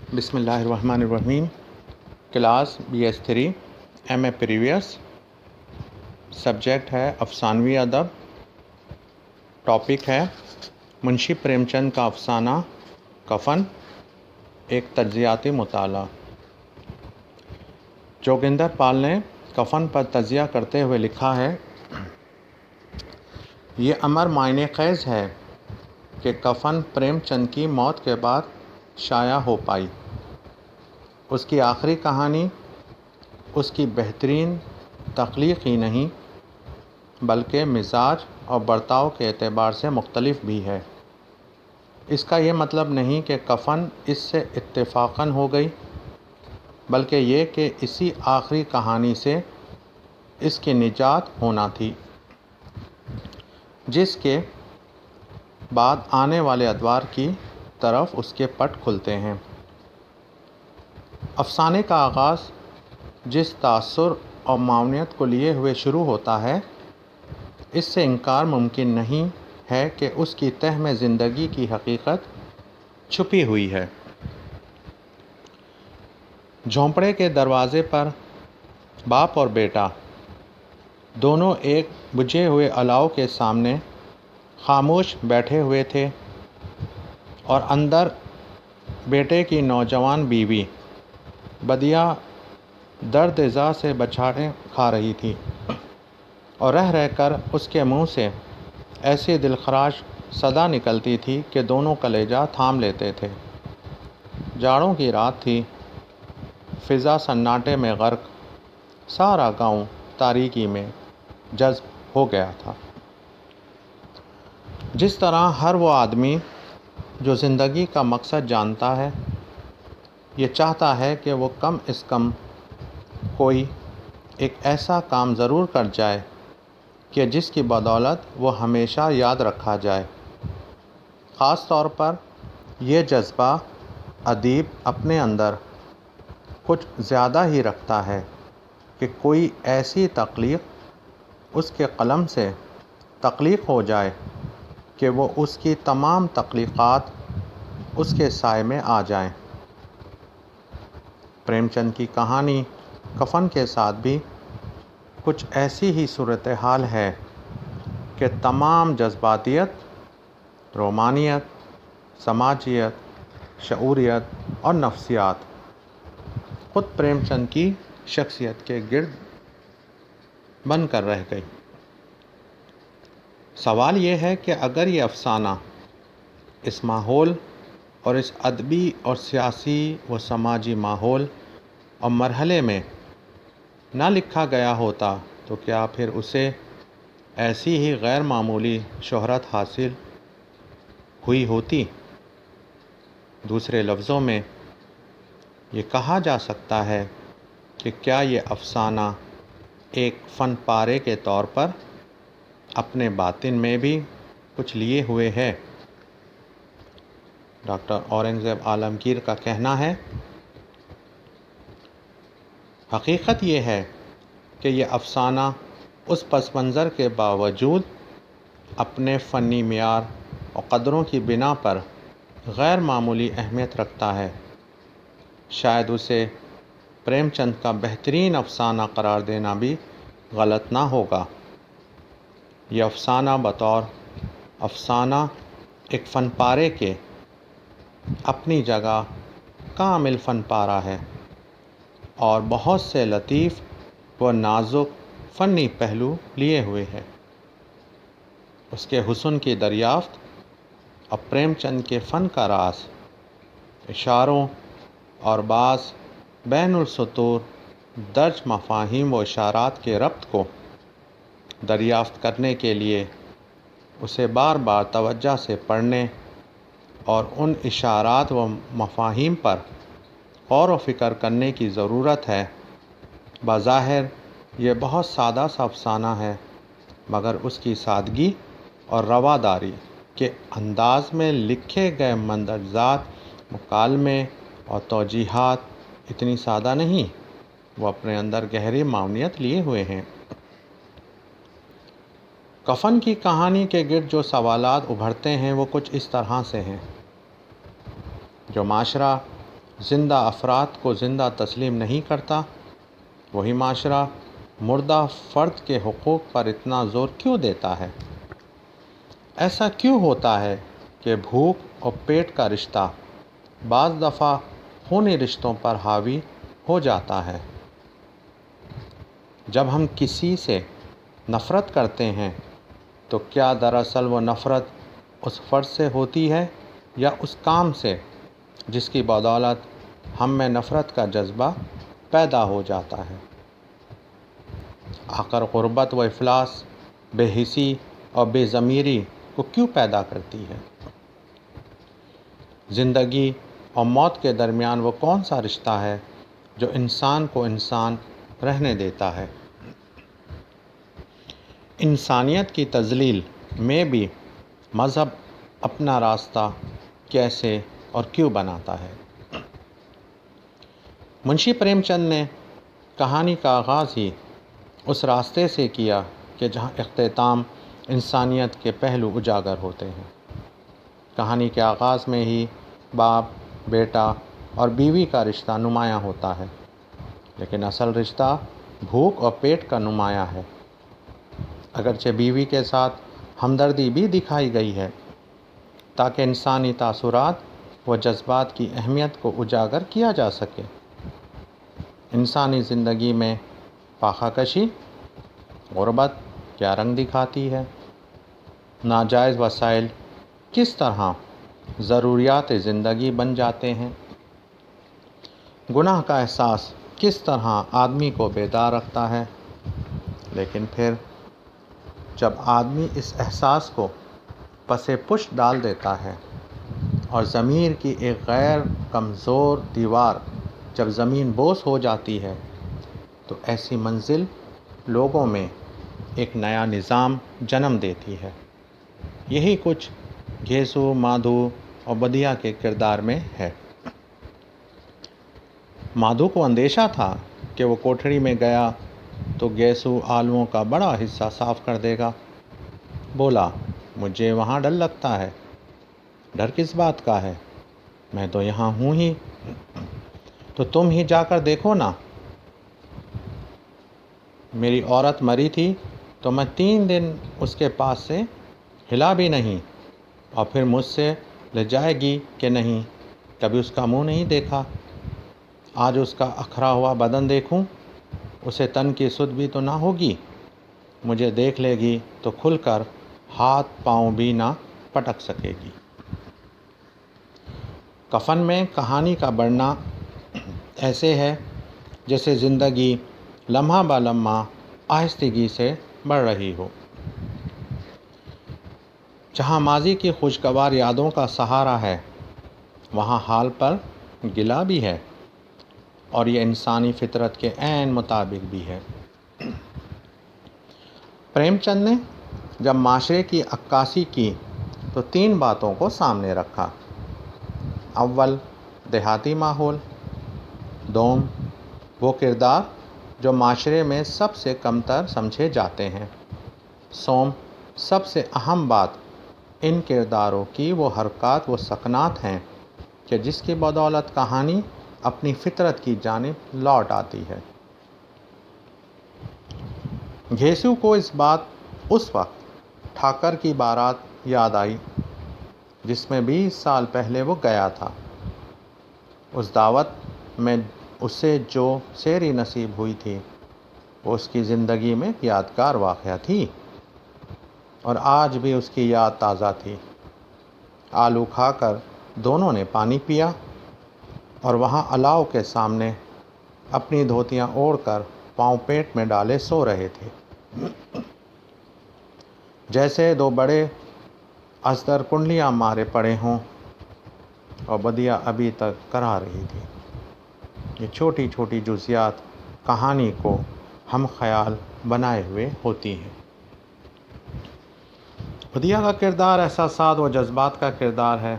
بسم اللہ الرحمن الرحیم۔ Class BS3 MA previous, subject ہے افسانوی ادب، ٹاپک ہے منشی پریم چند کا افسانہ کفن، ایک تجزیاتی مطالعہ۔ جوگندر پال نے کفن پر تجزیہ کرتے ہوئے لکھا ہے، یہ امر معنی خیز ہے کہ کفن پریم چند کی موت کے بعد شائع ہو پائی۔ اس کی آخری کہانی اس کی بہترین تخلیق ہی نہیں بلکہ مزاج اور برتاؤ کے اعتبار سے مختلف بھی ہے۔ اس کا یہ مطلب نہیں کہ کفن اس سے اتفاقاً ہو گئی، بلکہ یہ کہ اسی آخری کہانی سے اس کی نجات ہونا تھی، جس کے بعد آنے والے ادوار کی طرف اس کے پٹ کھلتے ہیں۔ افسانے کا آغاز جس تاثر اور معاونت کو لیے ہوئے شروع ہوتا ہے، اس سے انکار ممکن نہیں ہے کہ اس کی تہ میں زندگی کی حقیقت چھپی ہوئی ہے۔ جھونپڑے کے دروازے پر باپ اور بیٹا دونوں ایک بجھے ہوئے الاؤ کے سامنے خاموش بیٹھے ہوئے تھے، اور اندر بیٹے کی نوجوان بیوی بدیعہ درد ز سے بچھاڑیں کھا رہی تھی، اور رہ رہ کر اس کے منہ سے ایسی دلخراش صدا نکلتی تھی کہ دونوں کلیجہ تھام لیتے تھے۔ جاڑوں کی رات تھی، فضا سناٹے میں غرق، سارا گاؤں تاریکی میں جذب ہو گیا تھا۔ جس طرح ہر وہ آدمی جو زندگی کا مقصد جانتا ہے، یہ چاہتا ہے کہ وہ کم از کم کوئی ایک ایسا کام ضرور کر جائے کہ جس کی بدولت وہ ہمیشہ یاد رکھا جائے۔ خاص طور پر یہ جذبہ ادیب اپنے اندر کچھ زیادہ ہی رکھتا ہے کہ کوئی ایسی تخلیق اس کے قلم سے تخلیق ہو جائے کہ وہ اس کی تمام تخلیقات اس کے سائے میں آ جائیں۔ پریم چند کی کہانی کفن کے ساتھ بھی کچھ ایسی ہی صورتحال ہے کہ تمام جذباتیت، رومانیت، سماجیت، شعوریت اور نفسیات خود پریم چند کی شخصیت کے گرد بن کر رہ گئی۔ سوال یہ ہے کہ اگر یہ افسانہ اس ماحول اور اس ادبی اور سیاسی و سماجی ماحول اور مرحلے میں نہ لکھا گیا ہوتا تو کیا پھر اسے ایسی ہی غیر معمولی شہرت حاصل ہوئی ہوتی؟ دوسرے لفظوں میں یہ کہا جا سکتا ہے کہ کیا یہ افسانہ ایک فن پارے کے طور پر اپنے باطن میں بھی کچھ لیے ہوئے ہے؟ ڈاکٹر اورنگزیب عالمگیر کا کہنا ہے، حقیقت یہ ہے کہ یہ افسانہ اس پس منظر کے باوجود اپنے فنی معیار اور قدروں کی بنا پر غیر معمولی اہمیت رکھتا ہے۔ شاید اسے پریم چند کا بہترین افسانہ قرار دینا بھی غلط نہ ہوگا۔ یہ افسانہ بطور افسانہ ایک فن پارے کے اپنی جگہ کامل فن پارہ ہے، اور بہت سے لطیف و نازک فنی پہلو لیے ہوئے ہے۔ اس کے حسن کی دریافت اور پریم چند کے فن کا راز اشاروں اور بعض بین السطور درج مفاہیم و اشارات کے ربط کو دریافت کرنے کے لیے اسے بار بار توجہ سے پڑھنے اور ان اشارات و مفاہیم پر غور و فکر کرنے کی ضرورت ہے۔ بظاہر یہ بہت سادہ سا افسانہ ہے، مگر اس کی سادگی اور رواداری کے انداز میں لکھے گئے مندرجات، مکالمے اور توجیہات اتنی سادہ نہیں، وہ اپنے اندر گہری معاونیت لیے ہوئے ہیں۔ کفن کی کہانی کے گرد جو سوالات ابھرتے ہیں وہ کچھ اس طرح سے ہیں: جو معاشرہ زندہ افراد کو زندہ تسلیم نہیں کرتا، وہی معاشرہ مردہ فرد کے حقوق پر اتنا زور کیوں دیتا ہے؟ ایسا کیوں ہوتا ہے کہ بھوک اور پیٹ کا رشتہ بعض دفعہ خونی رشتوں پر حاوی ہو جاتا ہے؟ جب ہم کسی سے نفرت کرتے ہیں تو کیا دراصل وہ نفرت اس فرد سے ہوتی ہے یا اس کام سے جس کی بدولت ہم میں نفرت کا جذبہ پیدا ہو جاتا ہے؟ آخر غربت و افلاس بے حسی اور بے ضمیری کو کیوں پیدا کرتی ہے؟ زندگی اور موت کے درمیان وہ کون سا رشتہ ہے جو انسان کو انسان رہنے دیتا ہے؟ انسانیت کی تذلیل میں بھی مذہب اپنا راستہ کیسے اور کیوں بناتا ہے؟ منشی پریم چند نے کہانی کا آغاز ہی اس راستے سے کیا کہ جہاں اختتام انسانیت کے پہلو اجاگر ہوتے ہیں۔ کہانی کے آغاز میں ہی باپ، بیٹا اور بیوی کا رشتہ نمایاں ہوتا ہے، لیکن اصل رشتہ بھوک اور پیٹ کا نمایاں ہے۔ اگرچہ بیوی کے ساتھ ہمدردی بھی دکھائی گئی ہے تاکہ انسانی تاثرات و جذبات کی اہمیت کو اجاگر کیا جا سکے۔ انسانی زندگی میں فاقہ کشی، غربت کیا رنگ دکھاتی ہے؟ ناجائز وسائل کس طرح ضروریات زندگی بن جاتے ہیں؟ گناہ کا احساس کس طرح آدمی کو بیدار رکھتا ہے؟ لیکن پھر جب آدمی اس احساس کو پس پش ڈال دیتا ہے اور ضمیر کی ایک غیر کمزور دیوار جب زمین بوس ہو جاتی ہے تو ایسی منزل لوگوں میں ایک نیا نظام جنم دیتی ہے۔ یہی کچھ گھیسو، مادھو اور بدیا کے کردار میں ہے۔ مادھو کو اندیشہ تھا کہ وہ کوٹھڑی میں گیا تو گھیسو آلوؤں کا بڑا حصہ صاف کر دے گا۔ بولا، مجھے وہاں ڈر لگتا ہے۔ ڈر کس بات کا ہے؟ میں تو یہاں ہوں ہی۔ تو تم ہی جا کر دیکھو نا۔ میری عورت مری تھی تو میں 3 دن اس کے پاس سے ہلا بھی نہیں، اور پھر مجھ سے لے جائے گی کہ نہیں، کبھی اس کا منہ نہیں دیکھا۔ آج اس کا اکھرا ہوا بدن دیکھوں، اسے تن کی سدھ بھی تو نہ ہوگی۔ مجھے دیکھ لے گی تو کھل کر ہاتھ پاؤں بھی نہ پٹک سکے گی۔ کفن میں کہانی کا بڑھنا ایسے ہے جیسے زندگی لمحہ بہ لمحہ آہستگی سے بڑھ رہی ہو۔ جہاں ماضی کی خوشگوار یادوں کا سہارا ہے، وہاں حال پر گلہ بھی ہے، اور یہ انسانی فطرت کے عین مطابق بھی ہے۔ پریم چند نے جب معاشرے کی عکاسی کی تو 3 باتوں کو سامنے رکھا۔ اول، دیہاتی ماحول۔ دوم، وہ کردار جو معاشرے میں سب سے کمتر سمجھے جاتے ہیں۔ سوم، سب سے اہم بات، ان کرداروں کی وہ حرکات و سکنات ہیں کہ جس کی بدولت کہانی اپنی فطرت کی جانب لوٹ آتی ہے۔ گھیسو کو اس وقت ٹھاکر کی بارات یاد آئی جس میں 20 سال پہلے وہ گیا تھا۔ اس دعوت میں اسے جو سیری نصیب ہوئی تھی وہ اس کی زندگی میں یادگار واقعہ تھی، اور آج بھی اس کی یاد تازہ تھی۔ آلو کھا کر دونوں نے پانی پیا اور وہاں الاؤ کے سامنے اپنی دھوتیاں اوڑھ کر پاؤں پیٹ میں ڈالے سو رہے تھے، جیسے 2 بڑے ازدر کنڈلیاں مارے پڑے ہوں، اور بدیا ابھی تک کرا رہی تھی۔ یہ چھوٹی چھوٹی جزیات کہانی کو ہم خیال بنائے ہوئے ہوتی ہیں۔ بدیا کا کردار احساسات و جذبات کا کردار ہے،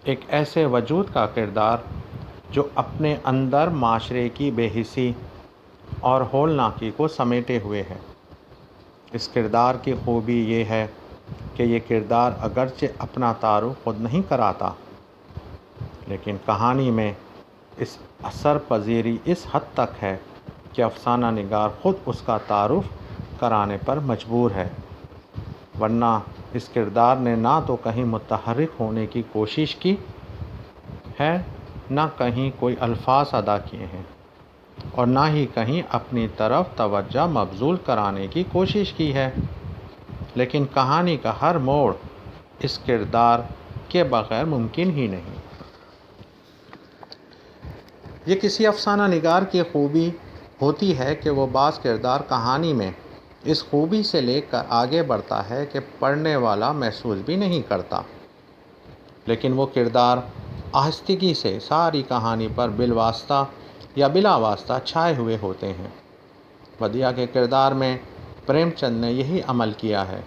ایک ایسے وجود کا کردار جو اپنے اندر معاشرے کی بے حسی اور ہولناکی کو سمیٹے ہوئے ہے۔ اس کردار کی خوبی یہ ہے کہ یہ کردار اگرچہ اپنا تعارف خود نہیں کراتا، لیکن کہانی میں اس اثر پذیری اس حد تک ہے کہ افسانہ نگار خود اس کا تعارف کرانے پر مجبور ہے، ورنہ اس کردار نے نہ تو کہیں متحرک ہونے کی کوشش کی ہے، نہ کہیں کوئی الفاظ ادا کیے ہیں، اور نہ ہی کہیں اپنی طرف توجہ مبذول کرانے کی کوشش کی ہے، لیکن کہانی کا ہر موڑ اس کردار کے بغیر ممکن ہی نہیں۔ یہ کسی افسانہ نگار کی خوبی ہوتی ہے کہ وہ بعض کردار کہانی میں اس خوبی سے لے کر آگے بڑھتا ہے کہ پڑھنے والا محسوس بھی نہیں کرتا، لیکن وہ کردار آہستگی سے ساری کہانی پر بالواسطہ یا بلا واسطہ چھائے ہوئے ہوتے ہیں۔ بدیا کے کردار میں پریم چند نے یہی عمل کیا ہے،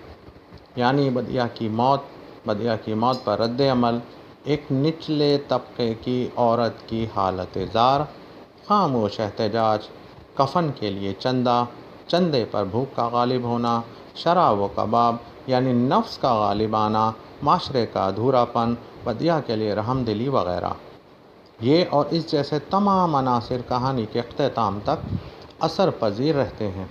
یعنی بدیا کی موت پر رد عمل ایک نچلے طبقے کی عورت کی حالت زار، خاموش احتجاج، کفن کے لیے چندے پر بھوک کا غالب ہونا، شراب و کباب یعنی نفس کا غالب آنا، معاشرے کا ادھورا پن، بدیا کے لیے رحم دلی وغیرہ، یہ اور اس جیسے تمام عناصر کہانی کے اختتام تک اثر پذیر رہتے ہیں۔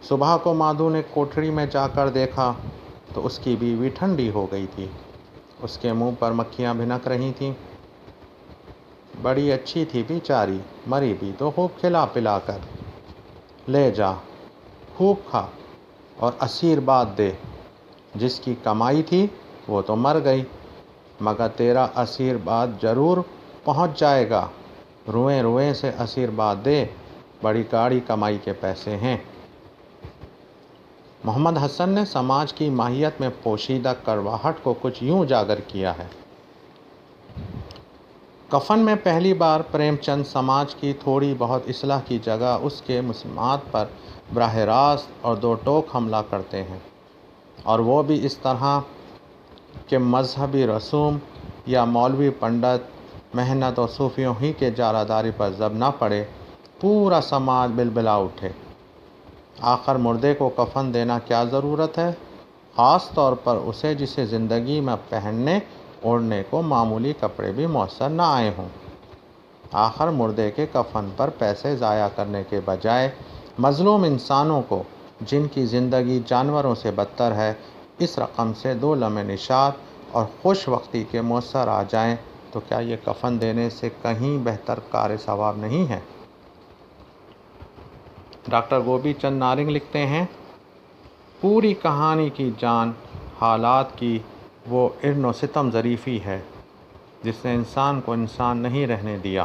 صبح کو مادھو نے کوٹھڑی میں جا کر دیکھا تو اس کی بیوی ٹھنڈی ہو گئی تھی، اس کے منہ پر مکھیاں بھنک رہی تھیں۔ بڑی اچھی تھی بیچاری، مری بھی تو خوب کھلا پلا کر، لے جا خوب کھا اور آشیرواد دے، جس کی کمائی تھی وہ تو مر گئی، مگر تیرا آشیرواد ضرور پہنچ جائے گا، روئیں روئیں سے آشیرواد دے، بڑی گاڑی کمائی کے پیسے ہیں۔ محمد حسن نے سماج کی ماہیت میں پوشیدہ کڑواہٹ کو کچھ یوں اجاگر کیا ہے۔ کفن میں پہلی بار پریم چند سماج کی تھوڑی بہت اصلاح کی جگہ اس کے مسلمات پر براہ راست اور دو ٹوک حملہ کرتے ہیں، اور وہ بھی اس طرح کہ مذہبی رسوم یا مولوی پنڈت محنت اور صوفیوں ہی کے جالہ داری پر زب نہ پڑے، پورا سماج بلبلا اٹھے۔ آخر مردے کو کفن دینا کیا ضرورت ہے، خاص طور پر اسے جسے زندگی میں پہننے اوڑھنے کو معمولی کپڑے بھی میسر نہ آئے ہوں۔ آخر مردے کے کفن پر پیسے ضائع کرنے کے بجائے مظلوم انسانوں کو، جن کی زندگی جانوروں سے بدتر ہے، اس رقم سے 2 لمحے نشاط اور خوش وقتی کے میسر آ جائیں تو کیا یہ کفن دینے سے کہیں بہتر کار ثواب نہیں ہے؟ ڈاکٹر گوپی چند نارنگ لکھتے ہیں، پوری کہانی کی جان حالات کی وہ ارن و ستم ظریفی ہے جس نے انسان کو انسان نہیں رہنے دیا۔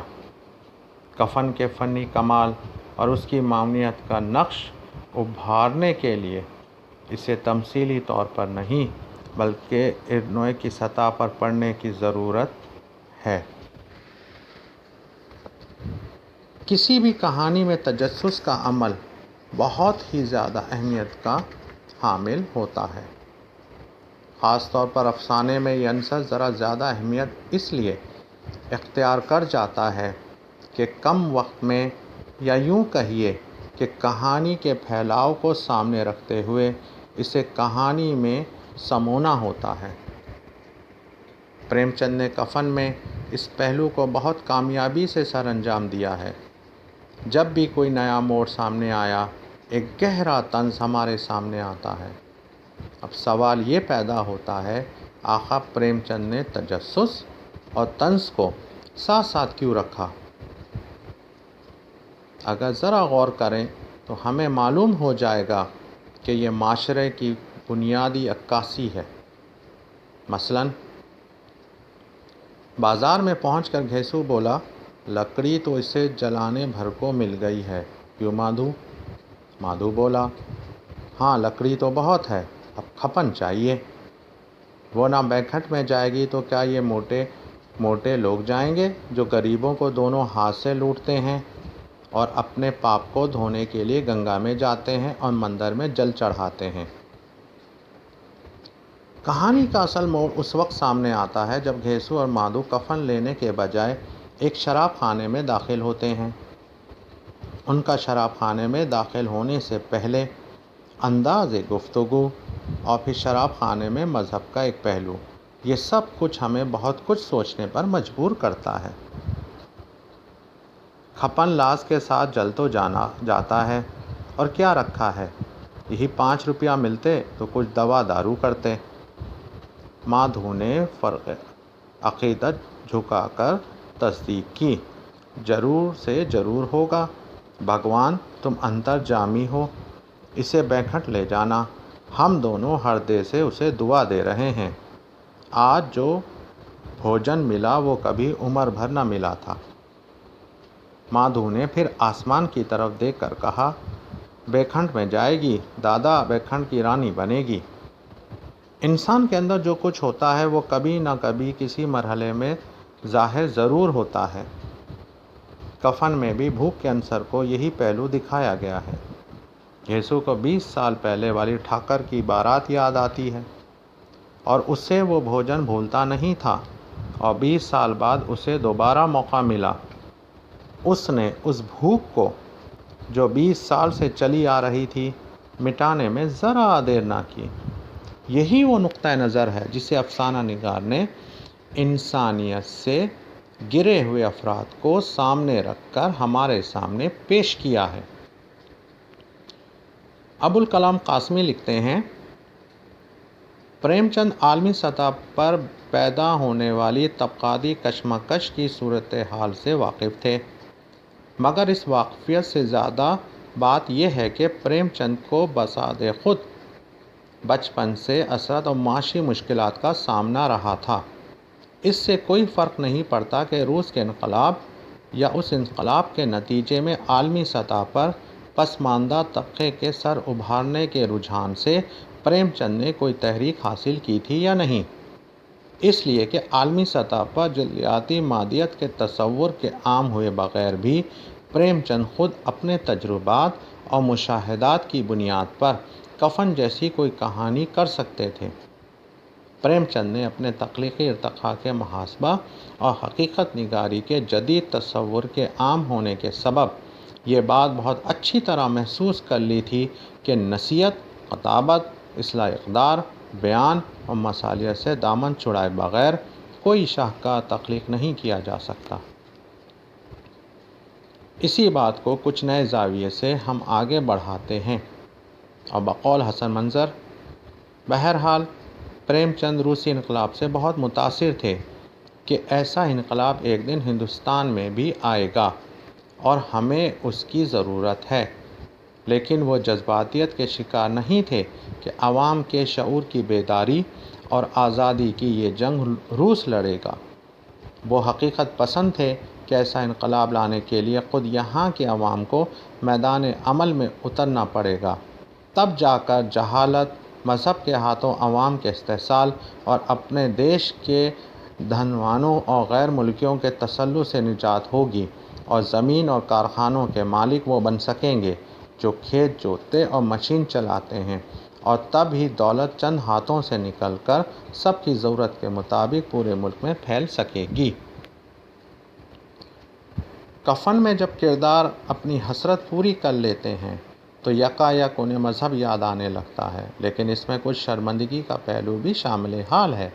کفن کے فنی کمال اور اس کی معاونیت کا نقش ابھارنے کے لیے اسے تمثیلی طور پر نہیں بلکہ ارنوے کی سطح پر پڑھنے کی ضرورت ہے۔ کسی بھی کہانی میں تجسس کا عمل بہت ہی زیادہ اہمیت کا حامل ہوتا ہے۔ خاص طور پر افسانے میں یہ عنصر ذرا زیادہ اہمیت اس لیے اختیار کر جاتا ہے کہ کم وقت میں، یا یوں کہیے کہ کہانی کے پھیلاؤ کو سامنے رکھتے ہوئے اسے کہانی میں سمونا ہوتا ہے۔ پریم چند نے کفن میں اس پہلو کو بہت کامیابی سے سر انجام دیا ہے۔ جب بھی کوئی نیا موڑ سامنے آیا، ایک گہرا طنز ہمارے سامنے آتا ہے۔ اب سوال یہ پیدا ہوتا ہے، آقا پریم چند نے تجسس اور طنز کو ساتھ ساتھ کیوں رکھا؟ اگر ذرا غور کریں تو ہمیں معلوم ہو جائے گا کہ یہ معاشرے کی بنیادی عکاسی ہے۔ مثلاً بازار میں پہنچ کر گھیسو بولا، لکڑی تو اسے جلانے بھر کو مل گئی ہے، کیوں مادھو؟ مادھو بولا، ہاں لکڑی تو بہت ہے، اب کھپن چاہیے۔ وہ نہ بیکھٹ میں جائے گی تو کیا یہ موٹے لوگ جائیں گے جو غریبوں کو دونوں ہاتھ سے لوٹتے ہیں اور اپنے پاپ کو دھونے کے لیے گنگا میں جاتے ہیں اور مندر میں جل چڑھاتے ہیں؟ کہانی کا اصل موڑ اس وقت سامنے آتا ہے جب گھیسو اور مادھو کفن لینے کے بجائے ایک شراب خانے میں داخل ہوتے ہیں۔ ان کا شراب خانے میں داخل ہونے سے پہلے انداز گفتگو اور پھر شراب خانے میں مذہب کا ایک پہلو، یہ سب کچھ ہمیں بہت کچھ سوچنے پر مجبور کرتا ہے۔ کھپن لاز کے ساتھ جل تو جاتا ہے، اور کیا رکھا ہے؟ یہی 5 روپیہ ملتے تو کچھ دوا دارو کرتے۔ مادھو نے فرق عقیدت جھکا کر تصدیق کی، ضرور سے ضرور ہوگا۔ بھگوان تم انترجامی ہو، اسے بیکھٹ لے جانا، ہم دونوں ہردے سے اسے دعا دے رہے ہیں۔ آج جو بھوجن ملا وہ کبھی عمر بھر نہ ملا تھا۔ مادھو نے پھر آسمان کی طرف دیکھ کر کہا، بیکھنٹ میں جائے گی دادا، بیکھنٹ کی رانی بنے گی۔ انسان کے اندر جو کچھ ہوتا ہے وہ کبھی نہ کبھی کسی مرحلے میں ظاہر ضرور ہوتا ہے۔ کفن میں بھی بھوک کے عنصر کو یہی پہلو دکھایا گیا ہے۔ گھیسو کو 20 سال پہلے والی ٹھاکر کی بارات یاد آتی ہے، اور اس سے وہ بھوجن بھولتا نہیں تھا، اور 20 سال بعد اسے دوبارہ موقع ملا۔ اس نے اس بھوک کو جو 20 سال سے چلی آ رہی تھی مٹانے میں ذرا دیر نہ کی۔ یہی وہ نقطہ نظر ہے جسے افسانہ نگار نے انسانیت سے گرے ہوئے افراد کو سامنے رکھ کر ہمارے سامنے پیش کیا ہے۔ ابوالکلام قاسمی لکھتے ہیں، پریم چند عالمی سطح پر پیدا ہونے والی طبقاتی کشمکش کی صورتحال سے واقف تھے، مگر اس واقفیت سے زیادہ بات یہ ہے کہ پریم چند کو بساط خود بچپن سے اثرات اور معاشی مشکلات کا سامنا رہا تھا۔ اس سے کوئی فرق نہیں پڑتا کہ روس کے انقلاب یا اس انقلاب کے نتیجے میں عالمی سطح پر پسماندہ طبقے کے سر ابھارنے کے رجحان سے پریم چند نے کوئی تحریک حاصل کی تھی یا نہیں، اس لیے کہ عالمی سطح پر جزیاتی مادیت کے تصور کے عام ہوئے بغیر بھی پریم چند خود اپنے تجربات اور مشاہدات کی بنیاد پر کفن جیسی کوئی کہانی کر سکتے تھے۔ پریم چند نے اپنے تخلیقی ارتقاء کے محاسبہ اور حقیقت نگاری کے جدید تصور کے عام ہونے کے سبب یہ بات بہت اچھی طرح محسوس کر لی تھی کہ نصیحت، خطابت، اصلاح اقدار، بیان اور مصالحت سے دامن چھڑائے بغیر کوئی شاہکار تخلیق نہیں کیا جا سکتا۔ اسی بات کو کچھ نئے زاویے سے ہم آگے بڑھاتے ہیں، اور بقول حسن منظر، بہرحال پریم چند روسی انقلاب سے بہت متاثر تھے کہ ایسا انقلاب ایک دن ہندوستان میں بھی آئے گا اور ہمیں اس کی ضرورت ہے، لیکن وہ جذباتیت کے شکار نہیں تھے کہ عوام کے شعور کی بیداری اور آزادی کی یہ جنگ روس لڑے گا۔ وہ حقیقت پسند تھے کہ ایسا انقلاب لانے کے لیے خود یہاں کے عوام کو میدان عمل میں اترنا پڑے گا، تب جا کر جہالت، مذہب کے ہاتھوں عوام کے استحصال اور اپنے دیش کے دھنوانوں اور غیر ملکیوں کے تسلط سے نجات ہوگی، اور زمین اور کارخانوں کے مالک وہ بن سکیں گے جو کھیت جوتتے اور مشین چلاتے ہیں، اور تب ہی دولت چند ہاتھوں سے نکل کر سب کی ضرورت کے مطابق پورے ملک میں پھیل سکے گی۔ کفن میں جب کردار اپنی حسرت پوری کر لیتے ہیں تو یکایک انہیں مذہب یاد آنے لگتا ہے، لیکن اس میں کچھ شرمندگی کا پہلو بھی شامل حال ہے۔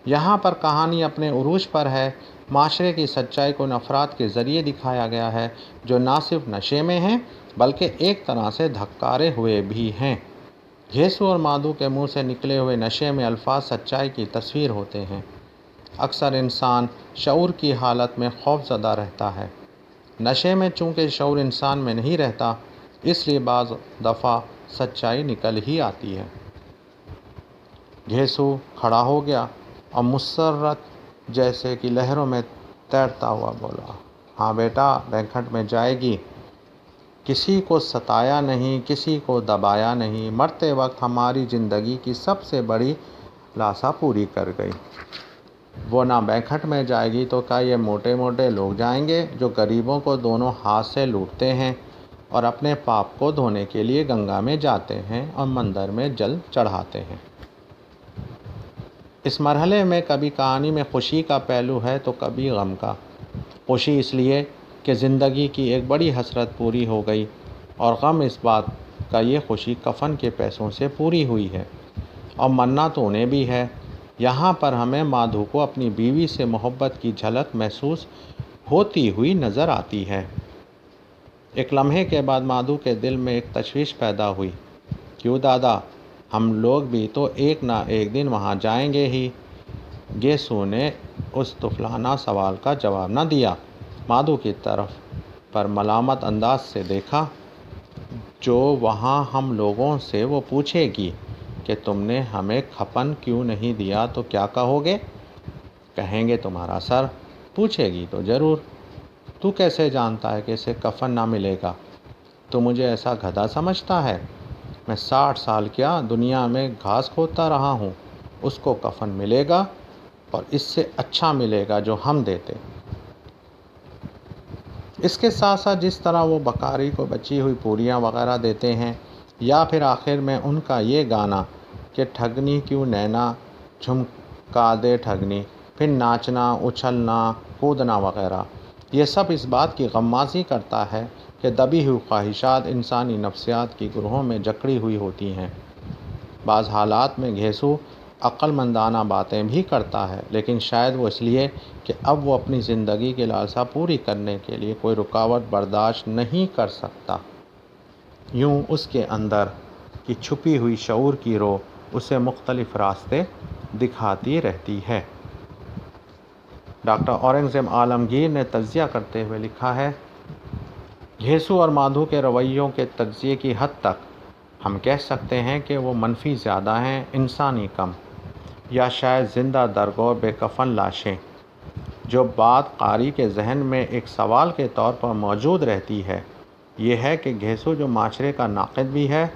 یہاں پر کہانی اپنے عروج پر ہے۔ معاشرے کی سچائی کو ان افراد کے ذریعے دکھایا گیا ہے جو نہ صرف نشے میں ہیں بلکہ ایک طرح سے دھکارے ہوئے بھی ہیں۔ گھیسو اور مادھو کے منہ سے نکلے ہوئے نشے میں الفاظ سچائی کی تصویر ہوتے ہیں۔ اکثر انسان شعور کی حالت میں خوف زدہ رہتا ہے۔ نشے میں چونکہ شعور انسان میں نہیں رہتا، اس لیے بعض دفعہ سچائی نکل ہی آتی ہے۔ گھیسو کھڑا ہو گیا اور مسرت جیسے کہ لہروں میں تیرتا ہوا بولا، ہاں بیٹا، بیکھٹ میں جائے گی۔ کسی کو ستایا نہیں، کسی کو دبایا نہیں، مرتے وقت ہماری زندگی کی سب سے بڑی لاسا پوری کر گئی۔ وہ نہ بیکھٹ میں جائے گی تو کیا یہ موٹے موٹے لوگ جائیں گے جو غریبوں کو دونوں ہاتھ سے لوٹتے ہیں اور اپنے پاپ کو دھونے کے لیے گنگا میں جاتے ہیں اور مندر میں جل چڑھاتے ہیں۔ اس مرحلے میں کبھی کہانی میں خوشی کا پہلو ہے تو کبھی غم کا۔ خوشی اس لیے کہ زندگی کی ایک بڑی حسرت پوری ہو گئی، اور غم اس بات کا یہ خوشی کفن کے پیسوں سے پوری ہوئی ہے، اور مرنا تو انہیں بھی ہے یہاں پر ہمیں مادھو کو اپنی بیوی سے محبت کی جھلک محسوس ہوتی ہوئی نظر آتی ہے۔ ایک لمحے کے بعد مادھو کے دل میں ایک تشویش پیدا ہوئی۔ کیوں دادا، ہم لوگ بھی تو ایک نہ ایک دن وہاں جائیں گے ہی۔ گھیسو نے اس طفلانہ سوال کا جواب نہ دیا، مادھو کی طرف پر ملامت انداز سے دیکھا۔ جو وہاں ہم لوگوں سے وہ پوچھے گی کہ تم نے ہمیں کفن کیوں نہیں دیا تو کیا کہو گے؟ کہیں گے تمہارا سر۔ پوچھے گی تو ضرور، تو کیسے جانتا ہے کہ اسے کفن نہ ملے گا؟ تو مجھے ایسا گدھا سمجھتا ہے؟ میں 60 سال کیا دنیا میں گھاس کھودتا رہا ہوں، اس کو کفن ملے گا اور اس سے اچھا ملے گا جو ہم دیتے۔ اس کے ساتھ ساتھ جس طرح وہ بکاری کو بچی ہوئی پوریاں وغیرہ دیتے ہیں، یا پھر آخر میں ان کا یہ گانا کہ ٹھگنی کیوں نینا جھمکا دے ٹھگنی، پھر ناچنا، اچھلنا، کودنا وغیرہ، یہ سب اس بات کی غمازی کرتا ہے کہ دبی ہوئی خواہشات انسانی نفسیات کی گروہوں میں جکڑی ہوئی ہوتی ہیں۔ بعض حالات میں گھیسو عقل مندانہ باتیں بھی کرتا ہے، لیکن شاید وہ اس لیے کہ اب وہ اپنی زندگی کی لالسا پوری کرنے کے لیے کوئی رکاوٹ برداشت نہیں کر سکتا۔ یوں اس کے اندر کی چھپی ہوئی شعور کی رو اسے مختلف راستے دکھاتی رہتی ہے۔ ڈاکٹر اورنگزیب عالمگیر نے تجزیہ کرتے ہوئے لکھا ہے، گھیسو اور مادھو کے رویوں کے تجزیے کی حد تک ہم کہہ سکتے ہیں کہ وہ منفی زیادہ ہیں، انسانی کم، یا شاید زندہ درگور بے کفن لاشیں۔ جو بات قاری کے ذہن میں ایک سوال کے طور پر موجود رہتی ہے، یہ ہے کہ گھیسو جو معاشرے کا ناقد بھی ہے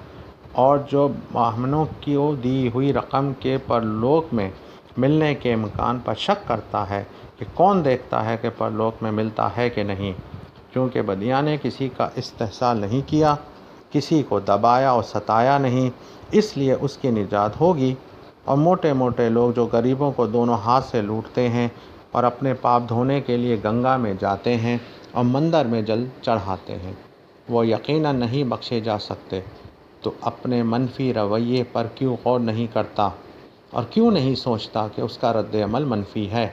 اور جو باہمنوں کی دی ہوئی رقم کے پرلوک میں ملنے کے امکان پر شک کرتا ہے کہ کون دیکھتا ہے کہ پرلوک میں ملتا ہے کہ نہیں، کیونکہ بدیاں نے کسی کا استحصال نہیں کیا، کسی کو دبایا اور ستایا نہیں، اس لیے اس کی نجات ہوگی۔ اور موٹے موٹے لوگ جو غریبوں کو دونوں ہاتھ سے لوٹتے ہیں اور اپنے پاپ دھونے کے لیے گنگا میں جاتے ہیں اور مندر میں جل چڑھاتے ہیں، وہ یقیناً نہیں بخشے جا سکتے۔ تو اپنے منفی رویے پر کیوں غور نہیں کرتا اور کیوں نہیں سوچتا کہ اس کا رد عمل منفی ہے؟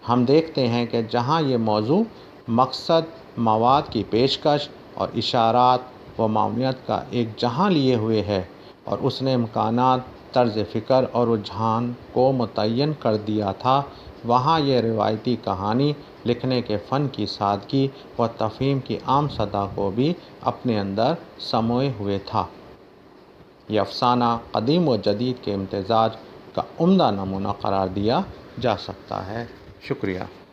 ہم دیکھتے ہیں کہ جہاں یہ موضوع مقصد، مواد کی پیشکش اور اشارات و معاونت کا ایک جہاں لیے ہوئے ہے اور اس نے امکانات، طرز فکر اور رجحان کو متعین کر دیا تھا، وہاں یہ روایتی کہانی لکھنے کے فن کی سادگی و تفہیم کی عام سطح کو بھی اپنے اندر سموئے ہوئے تھا۔ یہ افسانہ قدیم و جدید کے امتزاج کا عمدہ نمونہ قرار دیا جا سکتا ہے۔ شکریہ۔